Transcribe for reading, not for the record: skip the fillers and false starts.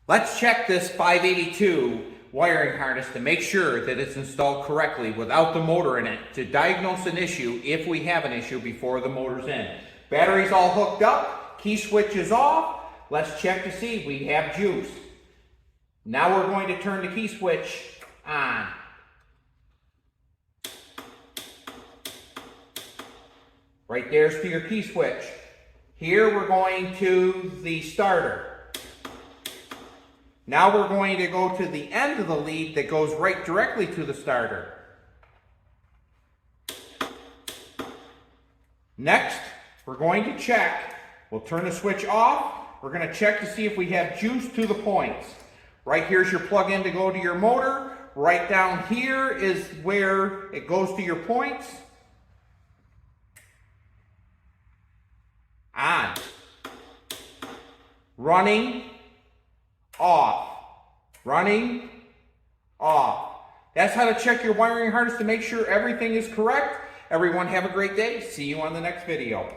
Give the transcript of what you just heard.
Let's check this 582 wiring harness to make sure that it's installed correctly without the motor in it to diagnose an issue if we have an issue before the motor's in. Battery's all hooked up, key switch is off. Let's check to see if we have juice. Now we're going to turn the key switch on. Right there's to your key switch. Here we're going to the starter. Now we're going to go to the end of the lead that goes right directly to the starter. Next, we're going to check. We'll turn the switch off. We're going to check to see if we have juice to the points. Right here's your plug-in to go to your motor. Right down here is where it goes to your points. On. Running. Off. Running. Off. That's how to check your wiring harness to make sure everything is correct. Everyone have a great day. See you on the next video.